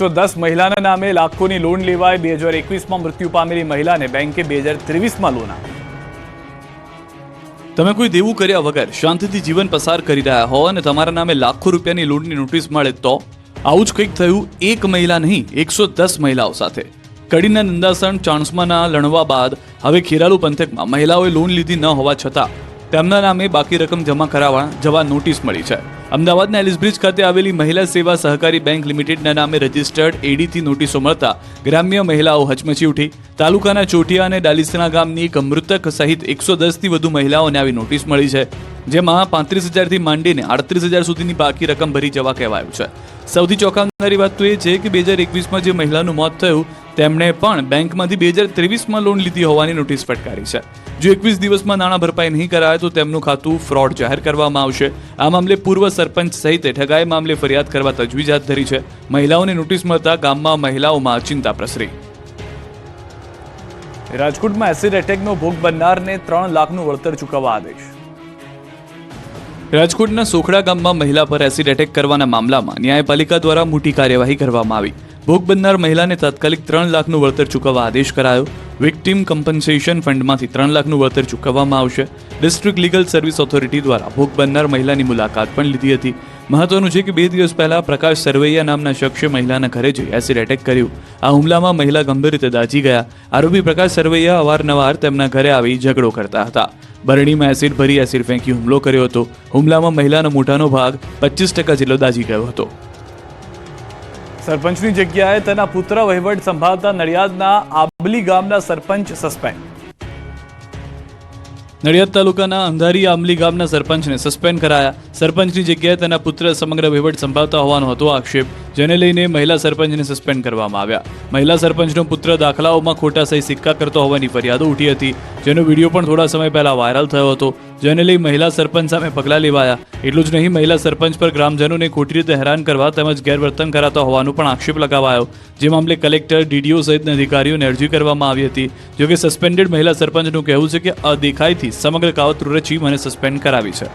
10 મહિલાના નામે લાખોની લોન લેવાય 2021માં મૃત્યુ પામેલી મહિલાને બેંકે 2023માં લોન આપી। તમે કોઈ દેવું કર્યા વગર શાંતિથી જીવન પસાર કરી રહ્યા હો અને તમારા નામે લાખો રૂપિયાની લોનની નોટિસ મળે તો આવું જ કંઈક થયું એક મહિલા નહીં 110 મહિલાઓ સાથે। કડીના નંદાસણ ચાણસ્માના લણવા બાદ હવે ખેરાલુ પંથકમાં મહિલાઓએ લોન લીધી ન હોવા છતાં તેમના નામે બાકી રકમ જમા કરાવવા જવા નોટિસ મળી છે। અમદાવાદના એલિસબ્રિજ ખાતે આવેલી મહિલા સેવા સહકારી બેંક લિમિટેડના નામે રજિસ્ટર્ડ એડીથી નોટિસો મળતા ગ્રામ્ય મહિલાઓ હચમચી ઉઠી। તાલુકાના ચોટિયા અને ડાલીસના ગામની એક મૃતક સહિત 110થી વધુ મહિલાઓને આવી નોટિસ મળી છે, જેમાં 35,000થી માંડીને 38,000 સુધીની બાકી રકમ ભરી જવા કહેવાયું છે। સૌથી ચોંકાવનારી વાત તો એ છે કે 2021માં જે મહિલાનું મોત થયું તેમણે પણ બેંકમાંથી 2023માં લોન લીધી હોવાની નોટિસ ફટકારી છે। જો 21 દિવસમાં નાણાં ભરપાઈ નહીં કરાય તો તેમનું ખાતું ફ્રોડ જાહેર કરવામાં આવશે। આ મામલે પૂર્વ સરપંચ સહિત ઠગાઈ મામલે ફરિયાદ કરવા તજવીજ હાથ ધરી છે। મહિલાઓને નોટિસ મળતા ગામમાં મહિલાઓમાં ચિંતા પ્રસરી। રાજકોટમાં એસિડ એટેકનો ભોગ બનનારને 3 લાખનું વળતર ચૂકવવા આદેશ। રાજકોટના સોખડા ગામમાં મહિલા પર એસિડ એટેક કરવાના મામલામાં ન્યાયપાલિકા દ્વારા મોટી કાર્યવાહી કરવામાં આવી। ભોગ બનનાર મહિલાને તાત્કાલિક 3 લાખનું વળતર ચૂકવવા આદેશ કરાયો। વિક્ટિમ કમ્પન્સેશન ફંડમાંથી 3 લાખનું વળતર ચૂકવવામાં આવશે। ડિસ્ટ્રિક્ટ લીગલ સર્વિસ ઓથોરિટી દ્વારા ભોગ બનનાર મહિલાની મુલાકાત પણ લીધી હતી। મહત્વનું છે કે 2 દિવસ પહેલા પ્રકાશ સરવૈયા નામના શખ્સે મહિલાના ઘરે જઈ એસિડ એટેક કર્યું। આ હુમલામાં મહિલા ગંભીર રીતે દાઝી ગયા। આરોપી પ્રકાશ સરવૈયા અવારનવાર તેમના ઘરે આવી ઝઘડો કરતા હતા। બરણીમાં એસિડ ભરી એસિડ ફેંકી હુમલો કર્યો હતો। હુમલામાં મહિલાનો મોઢાનો ભાગ 25% જેટલો દાઝી ગયો હતો। સરપંચની જગ્યાએ તેના પુત્ર વહીવટ સંભાળતા નડિયાદના આંબલી ગામના સરપંચ સસ્પેન્ડ। નડિયાદ તાલુકાના અંધારી આંબલી ગામના સરપંચને સસ્પેન્ડ કરાયા। સરપંચની જગ્યાએ તેના પુત્ર સમગ્ર વહીવટ સંભાળતા હોવાનો હતો આક્ષેપ, જેને લઈને મહિલા સરપંચને સસ્પેન્ડ કરવામાં આવ્યા। મહિલા સરપંચનો પુત્ર દાખલાઓમાં ખોટા સહી સિક્કા કરતો હોવાની ફરિયાદો ઉઠી હતી, જેનો વિડીયો પણ થોડા સમય પહેલા વાયરલ થયો હતો, જેને લઈ મહિલા સરપંચ સામે પગલાં લેવાયા। એટલું જ નહીં, મહિલા સરપંચ પર ગ્રામજનોને ખોટી રીતે હેરાન કરવા તેમજ ગેરવર્તન કરાતા હોવાનો પણ આક્ષેપ લગાવાયો, જે મામલે કલેક્ટર, ડીડીઓ સહિતના અધિકારીઓને અરજી કરવામાં આવી હતી। જોકે સસ્પેન્ડેડ મહિલા સરપંચનું કહેવું છે કે અદેખાઈથી સમગ્ર કાવતરું રચી મને સસ્પેન્ડ કરાવી છે।